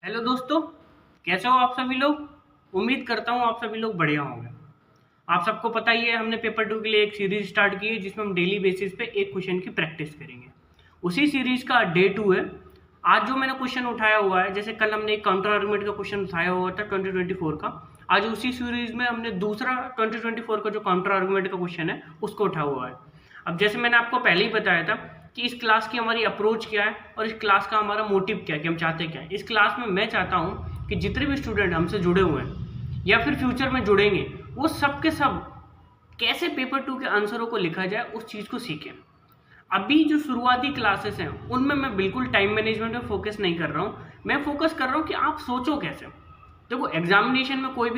Hello दोस्तों, कैसे हो आप सभी लोग। उम्मीद करता हूँ आप सभी लोग बढ़िया होंगे। आप सबको पता ही है, हमने पेपर टू के लिए एक सीरीज स्टार्ट की है जिसमें हम डेली बेसिस पे एक क्वेश्चन की प्रैक्टिस करेंगे। उसी सीरीज का डे 2 है। आज जो मैंने क्वेश्चन उठाया हुआ है, जैसे कल हमने एक काउंटर आर्गुमेंट का क्वेश्चन उठाया हुआ था 2024 का। आज उसी सीरीज में हमने दूसरा 2024 का जो काउंटर आर्गुमेंट का क्वेश्चन है उसको उठाया हुआ है। अब जैसे मैंने आपको पहले ही बताया था कि इस क्लास की हमारी अप्रोच क्या है और इस क्लास का हमारा मोटिव क्या है कि हम चाहते क्या है। इस क्लास में मैं चाहता हूँ कि जितने भी स्टूडेंट हमसे जुड़े हुए हैं या फिर फ्यूचर में जुड़ेंगे, वो सब के सब कैसे पेपर 2 के आंसरों को लिखा जाए उस चीज़ को सीखें। अभी जो शुरुआती क्लासेस हैं उनमें मैं बिल्कुल टाइम मैनेजमेंट पे फोकस नहीं कर रहा हूँ। मैं फोकस कर रहा हूँ कि आप सोचो कैसे। देखो, एग्जामिनेशन में कोई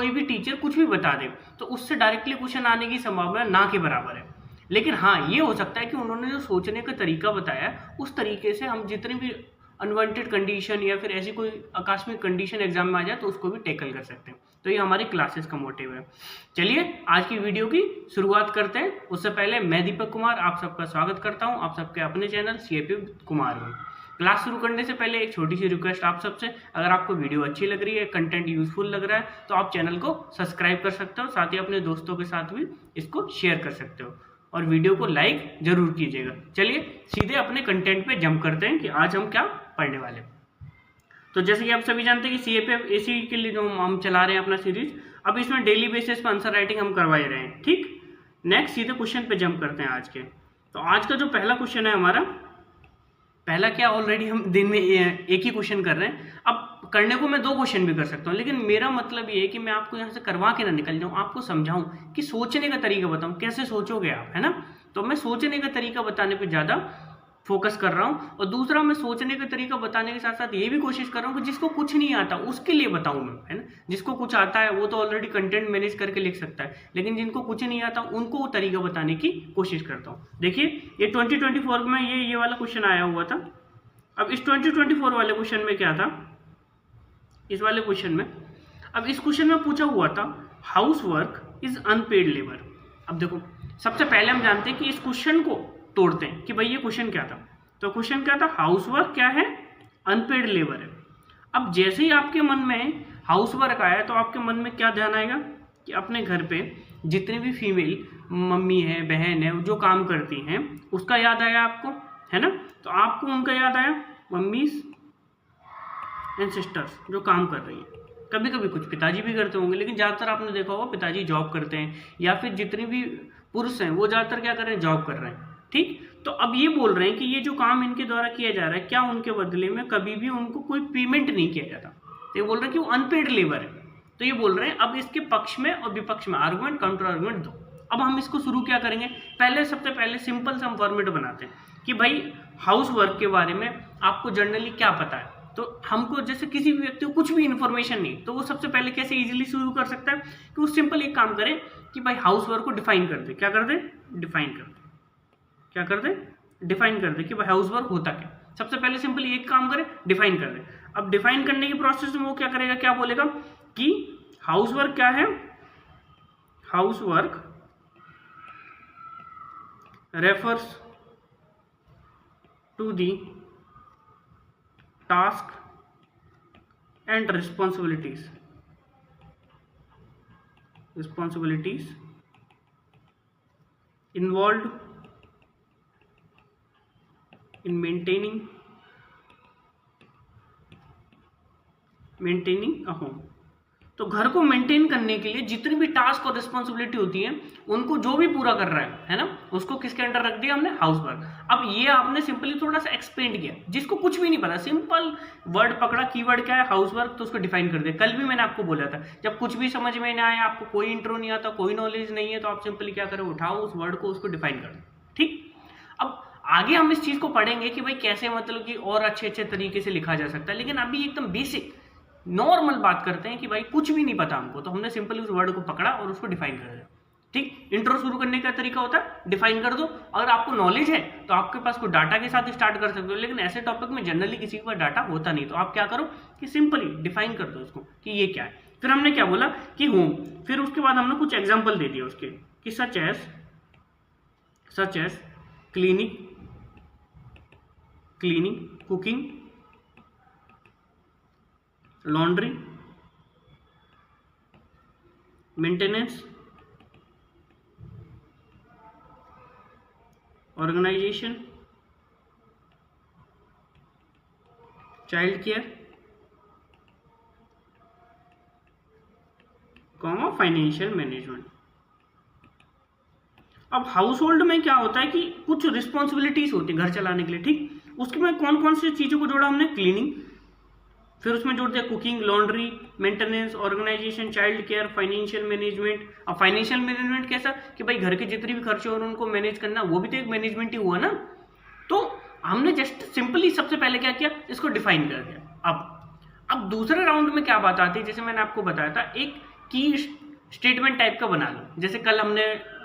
भी टीचर कुछ भी बता दे तो उससे डायरेक्टली क्वेश्चन आने की संभावना ना के बराबर है। लेकिन हाँ, ये हो सकता है कि उन्होंने जो सोचने का तरीका बताया है उस तरीके से हम जितनी भी अनवांटेड कंडीशन या फिर ऐसी कोई आकस्मिक कंडीशन एग्जाम में आ जाए तो उसको भी टैकल कर सकते हैं। तो ये हमारी क्लासेस का मोटिव है। चलिए आज की वीडियो की शुरुआत करते हैं। उससे पहले मैं दीपक कुमार आप सबका स्वागत करता हूं आप सबके अपने चैनल सीएपी कुमार में। क्लास शुरू करने से पहले एक छोटी सी रिक्वेस्ट आप सबसे, अगर आपको वीडियो अच्छी लग रही है, कंटेंट यूजफुल लग रहा है, तो आप चैनल को सब्सक्राइब कर सकते हो, साथ ही अपने दोस्तों के साथ भी इसको शेयर कर सकते हो और वीडियो को लाइक जरूर कीजिएगा। चलिए सीधे अपने कंटेंट पे जंप करते हैं कि आज हम क्या पढ़ने वाले हैं। तो जैसे कि आप सभी जानते हैं कि सीएपीएफ एसी के लिए जो हम चला रहे हैं अपना सीरीज, अब इसमें डेली बेसिस पर आंसर राइटिंग हम करवा रहे हैं। ठीक, नेक्स्ट सीधे क्वेश्चन पे जंप करते हैं आज के। तो आज का जो पहला क्वेश्चन है हमारा, पहला क्या, ऑलरेडी हम दिन में एक ही क्वेश्चन कर रहे हैं। अब करने को मैं दो क्वेश्चन भी कर सकता हूँ, लेकिन मेरा मतलब ये है कि मैं आपको यहाँ से करवा के ना निकल जाऊँ, आपको समझाऊं कि सोचने का तरीका बताऊं, कैसे सोचोगे आप, है ना। तो मैं सोचने का तरीका बताने पे ज़्यादा फोकस कर रहा हूँ। और दूसरा, मैं सोचने का तरीका बताने के साथ साथ ये भी कोशिश कर रहा हूँ कि जिसको कुछ नहीं आता उसके लिए बताऊँ मैं, है ना। जिसको कुछ आता है वो तो ऑलरेडी कंटेंट मैनेज करके लिख सकता है, लेकिन जिनको कुछ नहीं आता उनको वो तरीका बताने की कोशिश करता हूँ। देखिए, ये 2024 में ये वाला क्वेश्चन आया हुआ था। अब इस 2024 वाले क्वेश्चन में क्या था, इस वाले क्वेश्चन में, अब इस क्वेश्चन में पूछा हुआ था house work is unpaid labour. अब देखो, सबसे पहले हम जानते हैं कि इस क्वेश्चन को तोड़ते हैं कि भाई ये क्वेश्चन क्या था। तो क्वेश्चन क्या था, हाउस वर्क क्या है, अनपेड लेबर है। अब जैसे ही आपके मन में हाउस वर्क आया तो आपके मन में क्या ध्यान आएगा कि अपने घर पे जितने भी फीमेल मम्मी है, बहन है, जो काम करती हैं उसका याद आया आपको, है ना। तो आपको उनका याद आया, मम्मीज एंड सिस्टर्स जो काम कर रही हैं। कभी कभी कुछ पिताजी भी करते होंगे, लेकिन ज़्यादातर आपने देखा होगा पिताजी जॉब करते हैं, या फिर जितने भी पुरुष हैं वो ज़्यादातर क्या कर रहे हैं, जॉब कर रहे हैं। ठीक, तो अब ये बोल रहे हैं कि ये जो काम इनके द्वारा किया जा रहा है, क्या उनके बदले में कभी भी उनको कोई पेमेंट नहीं किया जाता। तो ये बोल रहे हैं कि वो अनपेड लेबर है। तो ये बोल रहे हैं, अब इसके पक्ष में और विपक्ष में आर्गुमेंट, काउंटर आर्गुमेंट दो। अब हम इसको शुरू क्या करेंगे, सबसे पहले सिंपल सा फॉर्मेट बनाते हैं कि भाई हाउस वर्क के बारे में आपको जनरली क्या पता है। तो हमको जैसे किसी भी व्यक्ति को कुछ भी इन्फॉर्मेशन नहीं, तो वो सबसे पहले कैसे इजीली शुरू कर सकता है कि वो सिंपल एक काम करे कि भाई हाउस वर्क को डिफाइन कर दे। क्या कर दे, डिफाइन कर दे। क्या कर दे, डिफाइन कर दे कि भाई हाउस वर्क होता क्या। सबसे पहले सिंपल एक काम करे, डिफाइन कर दे। अब डिफाइन करने की प्रोसेस में वो क्या करेगा, क्या बोलेगा कि हाउस वर्क क्या है, house work refers to the task and responsibilities involved in maintaining a home। तो घर को मेंटेन करने के लिए जितनी भी टास्क और रिस्पॉन्सिबिलिटी होती है उनको जो भी पूरा कर रहा है ना, उसको किसके अंडर रख दिया हमने, हाउस वर्क। अब ये आपने सिंपली थोड़ा सा एक्सपेंड किया, जिसको कुछ भी नहीं पता सिंपल वर्ड पकड़ा, कीवर्ड क्या है, हाउस वर्क, तो उसको डिफाइन कर दिया। कल भी मैंने आपको बोला था, जब कुछ भी समझ में नहीं आया, आपको कोई इंट्रो नहीं आता, कोई नॉलेज नहीं है, तो आप सिंपली क्या करो, उठाओ उस वर्ड को, उसको डिफाइन कर दो। ठीक, अब आगे हम इस चीज को पढ़ेंगे कि भाई कैसे, मतलब कि और अच्छे अच्छे तरीके से लिखा जा सकता है, लेकिन अभी एकदम बेसिक नॉर्मल बात करते हैं कि भाई कुछ भी नहीं पता हमको, तो हमने सिंपली उस वर्ड को पकड़ा और उसको डिफाइन कर दिया। ठीक, इंट्रो शुरू करने का तरीका होता है डिफाइन कर दो। अगर आपको नॉलेज है तो आपके पास कोई डाटा के साथ स्टार्ट कर सकते हो, लेकिन ऐसे टॉपिक में जनरली किसी के पास डाटा होता नहीं, तो आप क्या करो कि सिंपली डिफाइन कर दो उसको कि ये क्या है। फिर हमने क्या बोला कि होम, फिर उसके बाद हमने कुछ एग्जाम्पल दे दिया उसके कि such as cleaning, cooking, laundry, maintenance, organisation, child care, financial management. अब हाउस होल्ड में क्या होता है कि कुछ रिस्पॉन्सिबिलिटीज होती है घर चलाने के लिए, ठीक। उसके में कौन कौन सी चीजों को जोड़ा हमने? क्लीनिंग, फिर उसमें जोड़ दिया cooking, laundry, maintenance, organisation, child care, financial management. अब फाइनेंशियल मैनेजमेंट कैसा कि भाई घर के जितने भी खर्चे हो रहे हैं उनको मैनेज करना, वो भी तो एक मैनेजमेंट ही हुआ ना। तो हमने जस्ट सिंपली सबसे पहले क्या किया, इसको डिफाइन कर दिया। अब दूसरे राउंड में क्या बात आती है, जैसे मैंने आपको बताया था एक की स्टेटमेंट टाइप का बना लो। जैसे कल हमने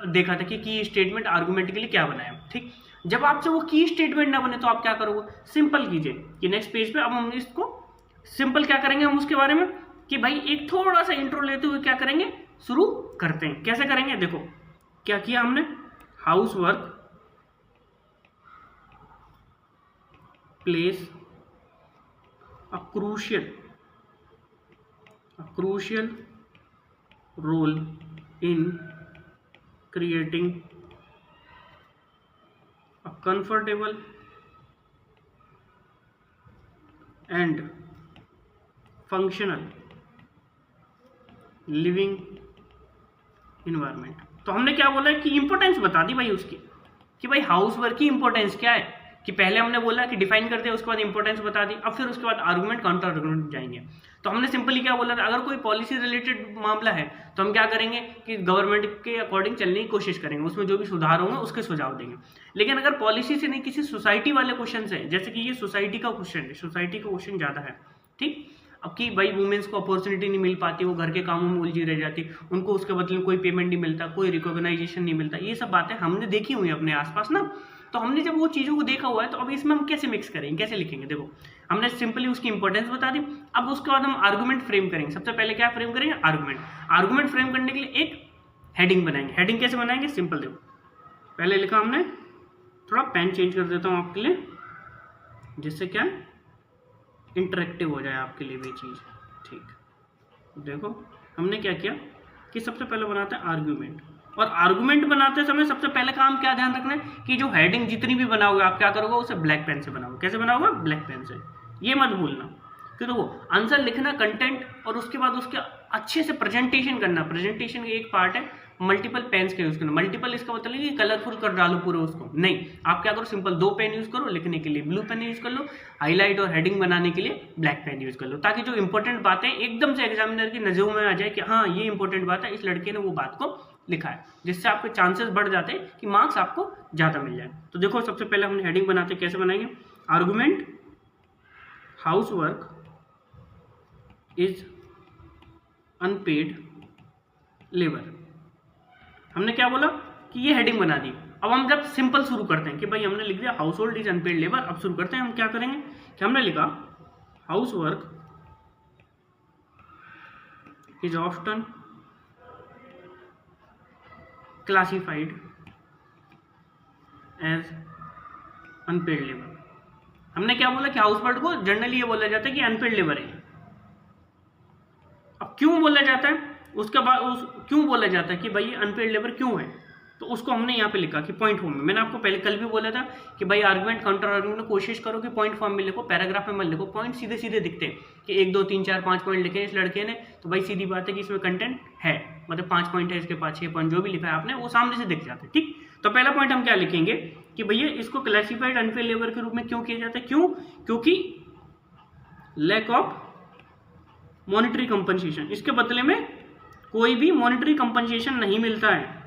देखा था कि की स्टेटमेंट आर्गुमेंट के लिए क्या बनाया, ठीक। जब आपसे वो की स्टेटमेंट ना बने तो आप क्या करोगे, सिंपल कीजिए कि नेक्स्ट पेज पे अब हम इसको सिंपल क्या करेंगे हम उसके बारे में कि भाई एक थोड़ा सा इंट्रो लेते हुए क्या करेंगे, शुरू करते हैं। कैसे करेंगे, देखो क्या किया हमने, house work place a crucial role in creating a comfortable and functional living environment। तो हमने क्या बोला है कि इंपॉर्टेंस बता दी भाई उसकी, कि भाई हाउस वर्क की इंपॉर्टेंस क्या है, कि पहले हमने बोला कि डिफाइन कर दिया, उसके बाद इंपॉर्टेंस बता दी। अब फिर उसके बाद आर्गुमेंट काउंटर आर्गुमेंट जाएंगे। तो हमने सिंपली क्या बोला था, अगर कोई पॉलिसी रिलेटेड मामला है तो हम क्या करेंगे कि गवर्नमेंट के अकॉर्डिंग चलने की कोशिश करेंगे, उसमें जो भी सुधार होंगे उसके सुझाव देंगे। लेकिन अगर पॉलिसी से नहीं, किसी सोसाइटी वाले क्वेश्चन है, जैसे कि ये सोसाइटी का क्वेश्चन है, सोसाइटी का क्वेश्चन ज़्यादा है, ठीक। अब कि भाई वुमेन्स को अपॉर्चुनिटी नहीं मिल पाती, वो घर के कामों में उलझी रह जाती, उनको उसके बदले में कोई पेमेंट नहीं मिलता, कोई रिकॉग्नाइजेशन नहीं मिलता, ये सब बातें हमने देखी हुई है अपने आसपास ना। तो हमने जब वो चीज़ों को देखा हुआ है तो अब इसमें हम कैसे मिक्स करेंगे, कैसे लिखेंगे, देखो हमने सिंपली उसकी इंपॉर्टेंस बता दी। अब उसके बाद हम आर्गुमेंट फ्रेम करेंगे। सबसे पहले क्या फ्रेम करेंगे, आर्गुमेंट फ्रेम करने के लिए एक हेडिंग बनाएंगे। हेडिंग कैसे बनाएंगे, सिंपल, देखो पहले लिखा हमने, थोड़ा पेन चेंज कर देता हूँ आपके लिए, जिससे क्या इंटरेक्टिव हो जाए आपके लिए भी चीज़, ठीक। देखो हमने क्या किया कि सबसे पहले बनाते हैं आर्गुमेंट, और आर्गुमेंट बनाते समय सबसे पहले काम क्या ध्यान रखना है कि जो हेडिंग जितनी भी बनाओगे आप क्या करोगे, उसे ब्लैक पेन से बनाओगे। कैसे बनाओगे, ब्लैक पेन से, ये मत भूलना। कि देखो आंसर लिखना, कंटेंट, और उसके बाद उसके अच्छे से प्रेजेंटेशन करना। प्रेजेंटेशन का एक पार्ट है मल्टीपल पेन्स का यूज करना। मल्टीपल इसका मतलब नहीं कि कलरफुल कर डालो पूरे उसको, नहीं, आप क्या करो, सिंपल 2 पेन यूज करो, लिखने के लिए ब्लू पेन यूज कर लो, हाईलाइट और हेडिंग बनाने के लिए ब्लैक पेन यूज कर लो, ताकि जो इंपॉर्टेंट बातें एकदम से एग्जामिनर की नजरों में आ जाए कि हाँ ये इंपॉर्टेंट बात है, इस लड़के ने वो बात को लिखा है, जिससे आपके चांसेस बढ़ जाते हैं कि मार्क्स आपको ज़्यादा मिल जाए। तो देखो सबसे पहले हमने हेडिंग बनाते, कैसे बनाएंगे, argument house work is unpaid labour. हमने क्या बोला कि ये हेडिंग बना दी। अब हम जब सिंपल शुरू करते हैं कि भाई हमने लिख दिया household is unpaid labour, अब शुरू करते हैं हम क्या करेंगे कि हमने लिखा house work is often classified as unpaid labour. हमने क्या बोला कि हाउस वर्क को जनरली ये बोला जाता है कि अनपेड लेबर है। अब क्यों बोला जाता है, उसके बाद क्यों बोला जाता है कि भाई ये अनपेड लेबर क्यों है, तो उसको हमने यहाँ पे लिखा कि पॉइंट फॉर्म में। मैंने आपको पहले कल भी बोला था कि भाई आर्गुमेंट काउंटर आर्गुमेंट में कोशिश करो कि पॉइंट फॉर्म में लिखो, पैराग्राफ में मत लिखो। पॉइंट सीधे सीधे दिखते हैं कि 1 2 3 4 5 पॉइंट लिखे इस लड़के ने, तो भाई सीधी बात है कि इसमें कंटेंट है, मतलब 5 पॉइंट है, इसके पास 6 पॉइंट जो भी लिखा है आपने वो सामने से दिख जाते हैं, ठीक। तो पहला पॉइंट हम क्या लिखेंगे कि भैया इसको क्लासिफाइड अनपेड लेबर के रूप में क्यों किया जाता है, क्यों, क्योंकि लैक ऑफ मॉनिटरी कंपनसेशन, इसके बदले में कोई भी मॉनिटरी कंपनसेशन नहीं मिलता है,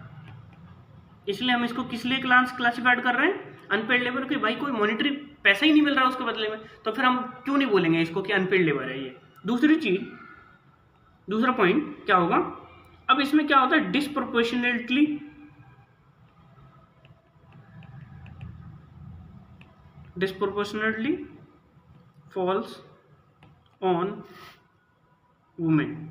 इसलिए हम इसको किस लिए क्लासिफाइड कर रहे हैं, अनपेड लेबर की। भाई कोई मॉनिटरी पैसा ही नहीं मिल रहा उसके बदले में, तो फिर हम क्यों नहीं बोलेंगे इसको कि अनपेड लेबर है ये। दूसरी चीज, दूसरा पॉइंट क्या होगा, अब इसमें क्या होता है, डिस्प्रोपोर्शनेटली फॉल्स ऑन वुमेन।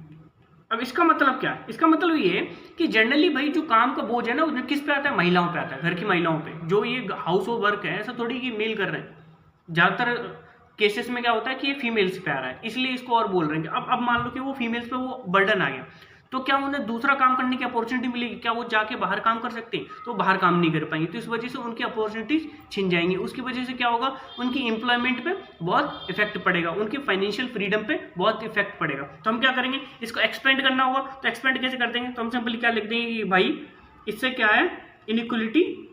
अब इसका मतलब क्या है, इसका मतलब ये है कि जनरली भाई जो काम का बोझ है ना, वो किस पे आता है, महिलाओं पे आता है, घर की महिलाओं पे। जो ये हाउस वर्क है, ऐसा थोड़ी कि मेल कर रहे हैं, ज़्यादातर केसेस में क्या होता है कि ये फीमेल्स पे आ रहा है, इसलिए इसको और बोल रहे हैं। अब मान लो कि वो फीमेल्स पे वो बर्डन आ गया, तो क्या उन्हें दूसरा काम करने की अपॉर्चुनिटी मिलेगी? क्या वो जाके बाहर काम कर सकते हैं? तो बाहर काम नहीं कर पाएंगे, तो इस वजह से उनकी अपॉर्चुनिटीज छिन जाएंगी। उसकी वजह से क्या होगा, उनकी एम्प्लॉयमेंट पे बहुत इफेक्ट पड़ेगा, उनकी फाइनेंशियल फ्रीडम पे बहुत इफेक्ट पड़ेगा। तो हम क्या करेंगे, इसको एक्सपेंड करना होगा। तो एक्सपेंड कैसे कर देंगे, तो हम सिंपली क्या लिख देंगे कि भाई इससे क्या है, इनइक्वलिटी।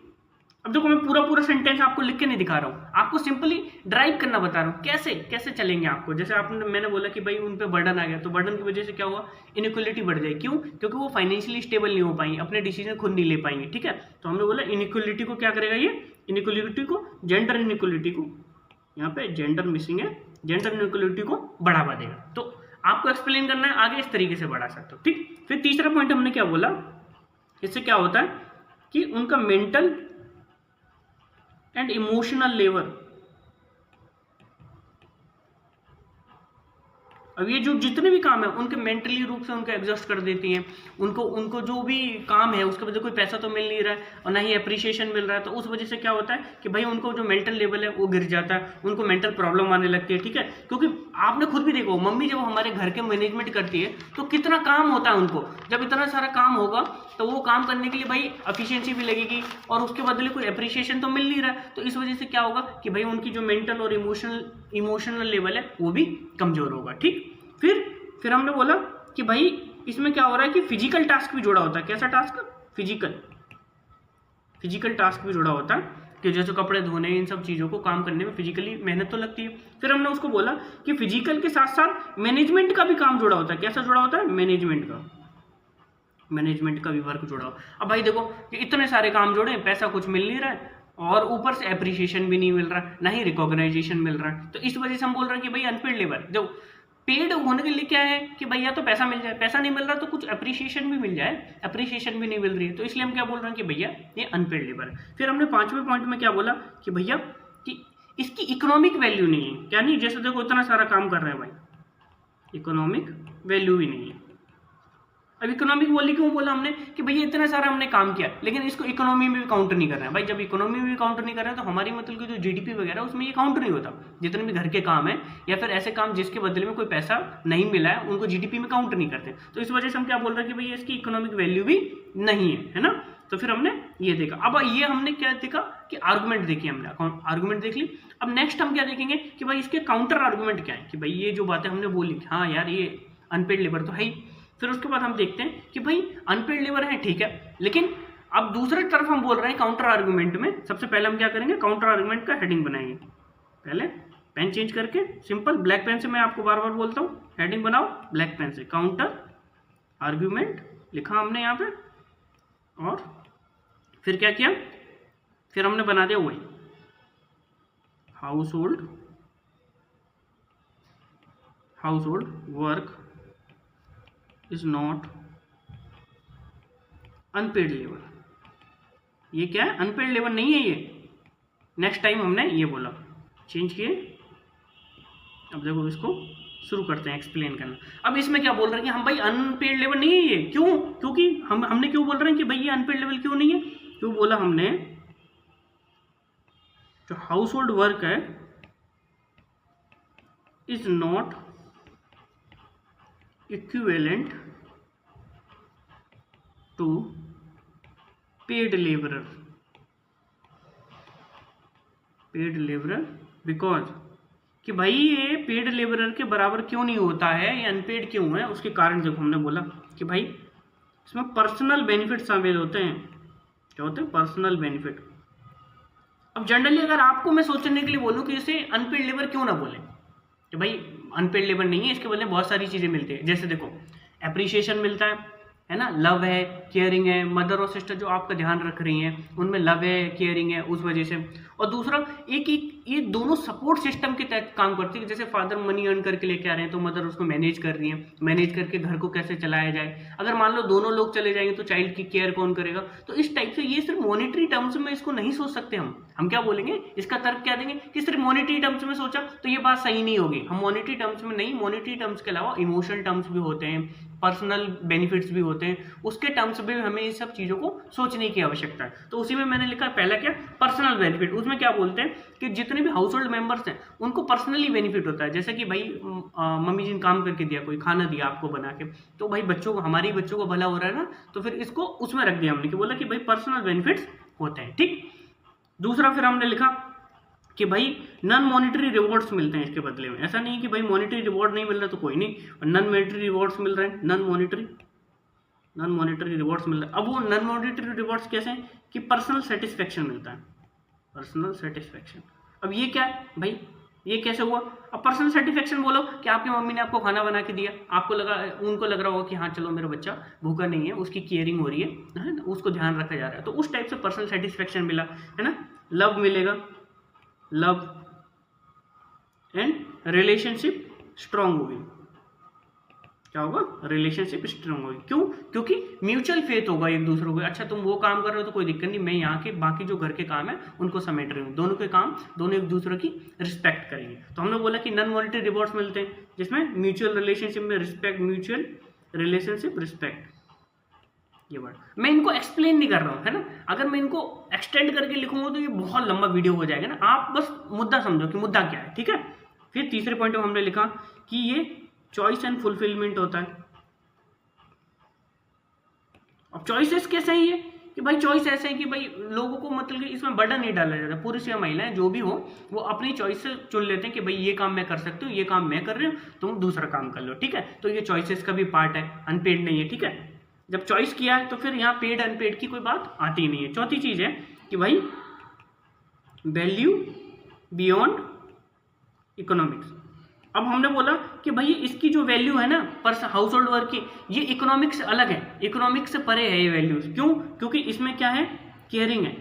अब देखो मैं पूरा सेंटेंस आपको लिख के नहीं दिखा रहा हूँ, आपको सिंपली ड्राइव करना बता रहा हूँ कैसे कैसे चलेंगे आपको। जैसे मैंने बोला कि भाई उन पे बर्डन आ गया, तो बर्डन की वजह से क्या हुआ, इनइक्वलिटी बढ़ जाएगी। क्यों? क्योंकि वो फाइनेंशियली स्टेबल नहीं हो पाएंगे, अपने डिसीजन खुद नहीं ले पाएंगे। ठीक है, तो हमने बोला इनइक्वलिटी को क्या करेगा, ये इनइक्वलिटी को, जेंडर इनइक्वलिटी को, यहाँ पे जेंडर मिसिंग है, जेंडर इनइक्वलिटी को बढ़ावा देगा। तो आपको एक्सप्लेन करना है आगे, इस तरीके से बढ़ा सकते हो। ठीक, फिर तीसरा पॉइंट हमने क्या बोला, इससे क्या होता है कि उनका मेंटल एंड इमोशनल लेवल, अब ये जो जितने भी काम है उनके मेंटली रूप से उनको एग्जॉस्ट कर देती हैं। उनको जो भी काम है उसके वजह कोई पैसा तो मिल नहीं रहा है और ना ही अप्रिशिएशन मिल रहा है, तो उस वजह से क्या होता है कि भाई उनको जो मेंटल लेवल है वो गिर जाता है, उनको मेंटल प्रॉब्लम आने लगती है। ठीक है, क्योंकि आपने खुद भी देखो, मम्मी जब हमारे घर के मैनेजमेंट करती है तो कितना काम होता है उनको। जब इतना सारा काम होगा तो वो काम करने के लिए भाई एफिशिएंसी भी लगेगी और उसके बदले कोई अप्रिशिएशन तो मिल नहीं रहा है, तो इस वजह से क्या होगा कि भाई उनकी जो मेंटल और इमोशनल लेवल है वो भी कमजोर होगा। ठीक, फिर हमने बोला कि भाई इसमें क्या हो रहा है कि फिजिकल टास्क भी जुड़ा होता है। कैसा टास्क? फिजिकल टास्क भी जुड़ा होता है, कि जैसे कपड़े धोने, इन सब चीज़ों को काम करने में फिजिकली मेहनत तो लगती है। फिर हमने उसको बोला कि फिजिकल के साथ साथ मैनेजमेंट का भी काम जुड़ा होता है। कैसा जुड़ा होता है? मैनेजमेंट का भी वर्क जुड़ा हो। अब भाई देखो कि इतने सारे काम जुड़े, पैसा कुछ मिल नहीं रहा है और ऊपर से एप्रिशिएशन भी नहीं मिल रहा है, ना ही रिकॉग्नाइजेशन मिल रहा है, तो इस वजह से हम बोल रहे हैं कि भाई अनपेड लेबर। जो पेड होने के लिए क्या है कि भैया तो पैसा मिल जाए, पैसा नहीं मिल रहा तो कुछ अप्रिशिएशन भी मिल जाए, अप्रिशिएशन भी नहीं मिल रही है, तो इसलिए हम क्या बोल रहे हैं कि भैया ये अनपेड लेबर है। फिर हमने 5वें पॉइंट में क्या बोला कि भैया कि इसकी इकोनॉमिक वैल्यू नहीं है। क्या नहीं? जैसे देखो इतना सारा काम कर रहे हैं भाई, इकोनॉमिक वैल्यू ही नहीं है। अब इकोनॉमिक वैल्यू क्यों बोला हमने कि भैया इतना सारा हमने काम किया लेकिन इसको इकोनॉमी में भी काउंट नहीं कर रहे हैं। भाई जब इकोनॉमी में भी काउंट नहीं कर रहे हैं तो हमारी मतलब कि जो जीडीपी वगैरह उसमें ये काउंट नहीं होता। जितने भी घर के काम है या फिर ऐसे काम जिसके बदले में कोई पैसा नहीं मिला है उनको जीडीपी में काउंट नहीं करते। तो इस वजह से हम क्या बोल रहे हैं कि भैया इसकी इकोनॉमिक वैल्यू भी नहीं है ना। तो फिर हमने ये देखा। अब ये हमने क्या देखा कि आर्गुमेंट देखी हमने, आर्गुमेंट देख ली। अब नेक्स्ट हम क्या देखेंगे कि भाई इसके काउंटर आर्गुमेंट क्या है, कि भाई ये जो बातें हमने बोली हाँ यार ये अनपेड लेबर तो है ही। फिर उसके बाद हम देखते हैं कि भाई अनपेड लेबर है ठीक है, लेकिन अब दूसरी तरफ हम बोल रहे हैं काउंटर आर्गुमेंट में। सबसे पहले हम क्या करेंगे, काउंटर आर्गुमेंट का हेडिंग बनाएंगे। पहले पेन चेंज करके सिंपल ब्लैक पेन से, मैं आपको बार बार बोलता हूँ हेडिंग बनाओ ब्लैक पेन से। काउंटर आर्गुमेंट लिखा हमने यहाँ पे, और फिर क्या किया, फिर हमने बना दिया वही house hold work is not unpaid labour. ये क्या है, अनपेड लेबर नहीं है ये। नेक्स्ट टाइम हमने ये बोला, चेंज किए। अब देखो इसको शुरू करते हैं एक्सप्लेन करना। अब इसमें क्या बोल रहे हैं कि हम भाई अनपेड लेबर नहीं है ये। क्यों? क्योंकि हमने क्यों बोल रहे हैं कि भाई ये अनपेड लेबर क्यों नहीं है? क्यों बोला हमने, जो हाउस होल्ड वर्क है is not equivalent to paid labourer because कि भाई ये पेड लेबरर के बराबर क्यों नहीं होता है, ये अनपेड क्यों है। उसके कारण देखो हमने बोला कि भाई इसमें पर्सनल बेनिफिट शामिल होते हैं। क्या होते हैं? Personal benefit. अब जनरली अगर आपको मैं सोचने के लिए बोलूं कि इसे अनपेड लेबर क्यों ना बोले, तो भाई अनपेड लेबर नहीं है, इसके बदले बहुत सारी चीज़ें मिलती है। जैसे देखो एप्रिशिएशन मिलता है ना, लव है, केयरिंग है, मदर और सिस्टर जो आपका ध्यान रख रही हैं उनमें लव है, केयरिंग है, उस वजह से। और दूसरा एक ये दोनों सपोर्ट सिस्टम के तहत काम करती है। जैसे फादर मनी अर्न करके लेके आ रहे हैं तो मदर उसको मैनेज कर रही है, मैनेज करके घर को कैसे चलाया जाए। अगर मान लो दोनों लोग चले जाएंगे तो चाइल्ड की केयर कौन करेगा। तो इस टाइप से ये सिर्फ मॉनिटरी टर्म्स में इसको नहीं सोच सकते हम क्या बोलेंगे, इसका तर्क क्या देंगे कि सिर्फ मॉनिटरी टर्म्स में सोचा तो ये बात सही नहीं होगी। हम मॉनिटरी टर्म्स में नहीं, मॉनिटरी टर्म्स के अलावा इमोशनल टर्म्स भी होते हैं, पर्सनल बेनिफिट्स भी होते हैं, उसके टर्म्स में हमें इस सब चीज़ों को सोचने की आवश्यकता है। तो उसी में मैंने लिखा पहला क्या, पर्सनल बेनिफिट। उसमें क्या बोलते हैं कि जितने भी हाउस होल्ड मेंबर्स हैं उनको पर्सनली बेनिफिट होता है। जैसे कि भाई मम्मी जी ने काम करके दिया, कोई खाना दिया आपको बना के, तो भाई बच्चों को, हमारे बच्चों को भला हो रहा है ना, तो फिर इसको उसमें रख दिया हमने कि बोला कि भाई पर्सनल बेनिफिट्स होते हैं। ठीक, दूसरा फिर हमने लिखा कि भाई नॉन मॉनिटरी रिवॉर्ड्स मिलते हैं इसके बदले में। ऐसा नहीं कि भाई मॉनिटरी रिवॉर्ड नहीं मिल रहा तो कोई नहीं, नॉन मॉनिटरी रिवॉर्ड्स मिल रहे हैं, नॉन मॉनिटरी रिवॉर्ड्स मिल रहे हैं। अब वो नॉन मॉनिटरी रिवॉर्ड्स कैसे हैं कि पर्सनल सेटिस्फेक्शन मिलता है, पर्सनल सेटिस्फेक्शन। अब ये क्या है भाई, ये कैसे हुआ? अब पर्सनल सेटिस्फेक्शन बोलो कि आपकी मम्मी ने आपको खाना बना के दिया, आपको लगा, उनको लग रहा होगा कि हाँ चलो मेरा बच्चा भूखा नहीं है, उसकी केयरिंग हो रही है ना, उसको ध्यान रखा जा रहा है, तो उस टाइप से पर्सनल सेटिस्फेक्शन मिला, है ना। लव मिलेगा, लव एंड रिलेशनशिप स्ट्रांग होगी। क्या होगा? रिलेशनशिप स्ट्रांग होगी। क्यों? क्योंकि म्यूचुअल फेथ होगा एक दूसरे को। अच्छा तुम वो काम कर रहे हो तो कोई दिक्कत नहीं, मैं यहाँ के बाकी जो घर के काम है उनको समेट रही हूँ, दोनों के काम, दोनों एक दूसरे की रिस्पेक्ट करेंगे। तो हमने बोला कि नॉन मॉनिटरी रिवॉर्ड्स मिलते हैं जिसमें म्यूचुअल रिलेशनशिप में रिस्पेक्ट, म्यूचुअल रिलेशनशिप रिस्पेक्ट, ये वर्ड मैं इनको एक्सप्लेन नहीं कर रहा हूँ, है ना। अगर मैं इनको एक्सटेंड करके लिखूंगा तो ये बहुत लंबा वीडियो हो जाएगा ना, आप बस मुद्दा समझो कि मुद्दा क्या है, ठीक है। फिर तीसरे पॉइंट में हमने लिखा कि ये चॉइस एंड फुलफिलमेंट होता है। अब चॉइसेस कैसे हैं ये कि भाई चॉइस ऐसे है कि भाई लोगों को मतलब कि इसमें बर्डन नहीं डाला जाता, पुरुष या महिलाएं जो भी हो वो अपनी चॉइस से चुन लेते हैं कि भाई ये काम मैं कर सकती हूँ, ये काम मैं कर रही हूँ, तुम दूसरा काम कर लो, ठीक है। तो ये चॉइसेस का भी पार्ट है, अनपेड नहीं है, ठीक है। जब चॉइस किया है तो फिर यहाँ पेड अनपेड की कोई बात आती ही नहीं है। चौथी चीज है कि भाई वैल्यू बियॉन्ड इकोनॉमिक्स। अब हमने बोला कि भाई इसकी जो वैल्यू है ना पर हाउस होल्ड वर्क की, ये इकोनॉमिक्स से अलग है, इकोनॉमिक्स से परे है ये वैल्यूज। क्यों? क्योंकि इसमें क्या है, केयरिंग है,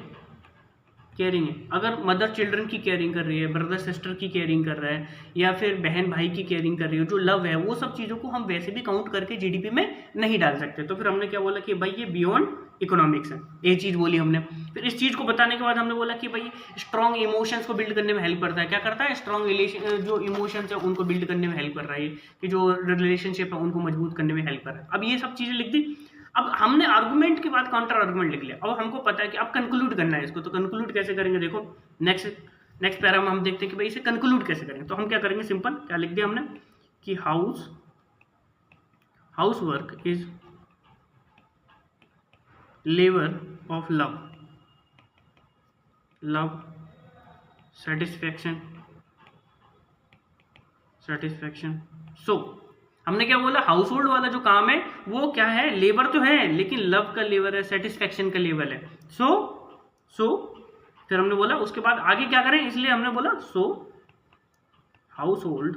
केयरिंग है। अगर मदर चिल्ड्रन की केयरिंग कर रही है, ब्रदर सिस्टर की केयरिंग कर रहा है, या फिर बहन भाई की केयरिंग कर रही है, जो लव है, वो सब चीज़ों को हम वैसे भी काउंट करके जीडीपी में नहीं डाल सकते। तो फिर हमने क्या बोला कि भाई ये बियॉन्ड इकोनॉमिक्स है, ये चीज़ बोली हमने। फिर इस चीज़ को बताने के बाद हमने बोला कि भाई स्ट्रॉन्ग इमोशंस को बिल्ड करने में हेल्प करता है। क्या करता है? स्ट्रॉन्ग रिलेशन, जो इमोशंस है उनको बिल्ड करने में हेल्प कर रहा है, कि जो रिलेशनशिप है उनको मजबूत करने में हेल्प कर रहा है। अब ये सब चीज़ें लिख दी। अब हमने आर्गुमेंट के बाद काउंटर आर्गुमेंट लिख लिया। अब हमको पता है कि अब कंक्लूड करना है इसको, तो कंक्लूड कैसे करेंगे? देखो नेक्स्ट पैरा में हम देखते हैं कि भाई इसे कंक्लूड कैसे करेंगे। तो हम क्या करेंगे? सिंपल क्या लिख दिया हमने कि house work is labour of love satisfaction. So हमने क्या बोला? हाउस होल्ड वाला जो काम है वो क्या है? लेबर तो है, लेकिन लव का लेबर है, सेटिस्फैक्शन का लेवल है। सो फिर हमने बोला उसके बाद आगे क्या करें, इसलिए हमने बोला so house hold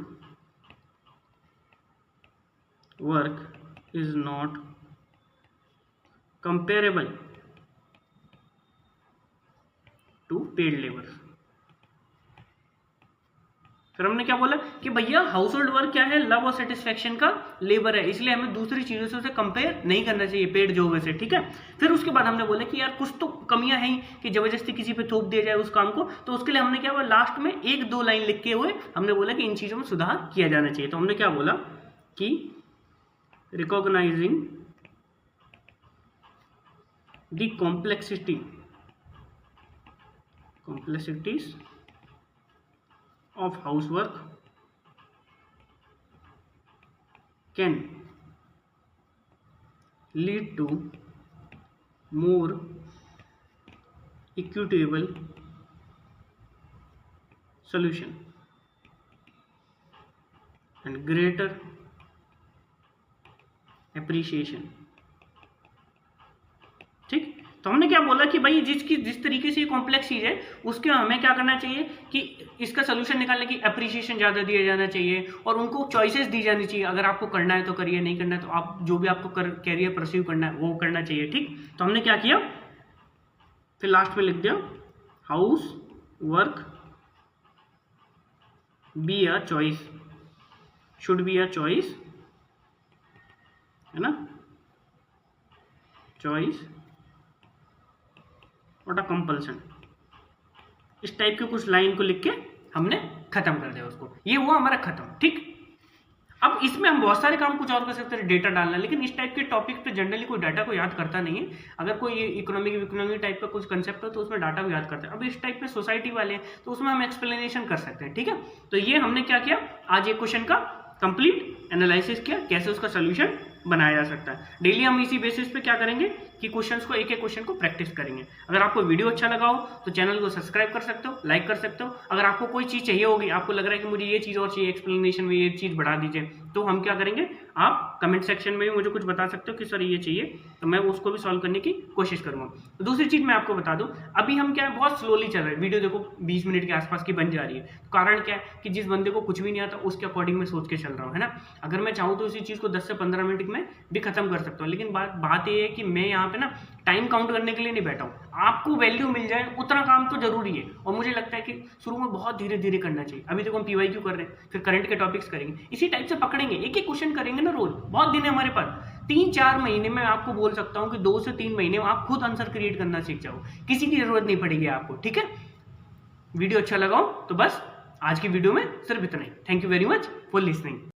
work is not comparable to paid labour. फिर हमने क्या बोला कि भैया हाउस होल्ड वर्क क्या है? लव और सेटिस्फैक्शन का लेबर है, इसलिए हमें दूसरी चीजों से उसे कंपेयर नहीं करना चाहिए पेड जॉब से, ठीक है। फिर उसके बाद हमने बोला कि यार कुछ तो कमियां हैं कि जबरदस्ती किसी पे थोप दिया जाए उस काम को, तो उसके लिए हमने क्या बोला? लास्ट में 1-2 लाइन लिख के हुए हमने बोला कि इन चीजों में सुधार किया जाना चाहिए। तो हमने क्या बोला कि recognising the complexities of housework can lead to more equitable solution and greater appreciation। ठीक, तो हमने क्या बोला कि भाई जिस तरीके से ये कॉम्प्लेक्स चीज है उसके हमें क्या करना चाहिए कि इसका सोल्यूशन निकालने की अप्रिसिएशन ज़्यादा दिया जाना चाहिए, और उनको चॉइसेस दी जानी चाहिए। अगर आपको करना है तो करिए, नहीं करना है तो आप जो भी आपको कैरियर परस्यू करना है वो करना चाहिए, ठीक। तो हमने क्या किया? फिर लास्ट में लिख दिया house work be a choice, should be a choice, है ना, चॉइस और अ कंपल्सन। इस टाइप के कुछ लाइन को लिख के हमने खत्म कर दिया उसको। ये हुआ हमारा खत्म, ठीक। अब इसमें हम बहुत सारे काम कुछ और कर सकते हैं, डेटा डालना, लेकिन इस टाइप के टॉपिक पे जनरली कोई डाटा को याद करता नहीं है। अगर कोई इकोनॉमिक टाइप का कुछ कंसेप्ट हो तो उसमें डाटा को याद करते हैं। अब इस टाइप में सोसाइटी वाले हैं तो उसमें हम एक्सप्लेनेशन कर सकते हैं, ठीक है। तो ये हमने क्या किया, आज एक क्वेश्चन का कंप्लीट एनालिसिस किया, कैसे उसका सोल्यूशन बनाया जा सकता है। डेली हम इसी बेसिस पे क्या करेंगे कि क्वेश्चंस को, एक एक क्वेश्चन को प्रैक्टिस करेंगे। अगर आपको वीडियो अच्छा लगा हो तो चैनल को सब्सक्राइब कर सकते हो, लाइक कर सकते हो। अगर आपको कोई चीज़ चाहिए होगी, आपको लग रहा है कि मुझे ये चीज़ और चाहिए, एक्सप्लेनेशन में ये चीज़ बढ़ा दीजिए, तो हम क्या करेंगे, आप कमेंट सेक्शन में भी मुझे कुछ बता सकते हो कि सर ये चाहिए, तो मैं उसको भी सॉल्व करने की कोशिश करूँगा। दूसरी चीज़ मैं आपको बता दूँ, अभी हम क्या है, बहुत स्लोली चल रहे हैं। वीडियो देखो 20 मिनट के आसपास की बन जा रही है। कारण क्या है कि जिस बंदे को कुछ भी नहीं आता उसके अकॉर्डिंग मैं सोच के चल रहा हूँ, है ना। अगर मैं चाहूँ तो उसी चीज़ को 10 से 15 मिनट में भी खत्म कर सकता हूँ, लेकिन बात ये है कि मैं यहाँ पे ना टाइम काउंट करने के लिए नहीं बैठा हूँ। आपको वैल्यू मिल जाए उतना काम तो जरूरी है, और मुझे लगता है कि शुरू में बहुत धीरे धीरे करना चाहिए। अभी देखो हम PYQ कर रहे हैं, फिर करंट के टॉपिक्स करेंगे, इसी टाइप से पकड़ेंगे, एक एक क्वेश्चन करेंगे ना रोज। बहुत दिन है हमारे पास, 3-4 महीने में आपको बोल सकता हूँ कि 2 से 3 महीने में आप खुद आंसर क्रिएट करना सीख जाओ, किसी की जरूरत नहीं पड़ेगी आपको, ठीक है। वीडियो अच्छा लगा हो तो बस आज की वीडियो में सिर्फ इतना ही। Thank you very much for listening.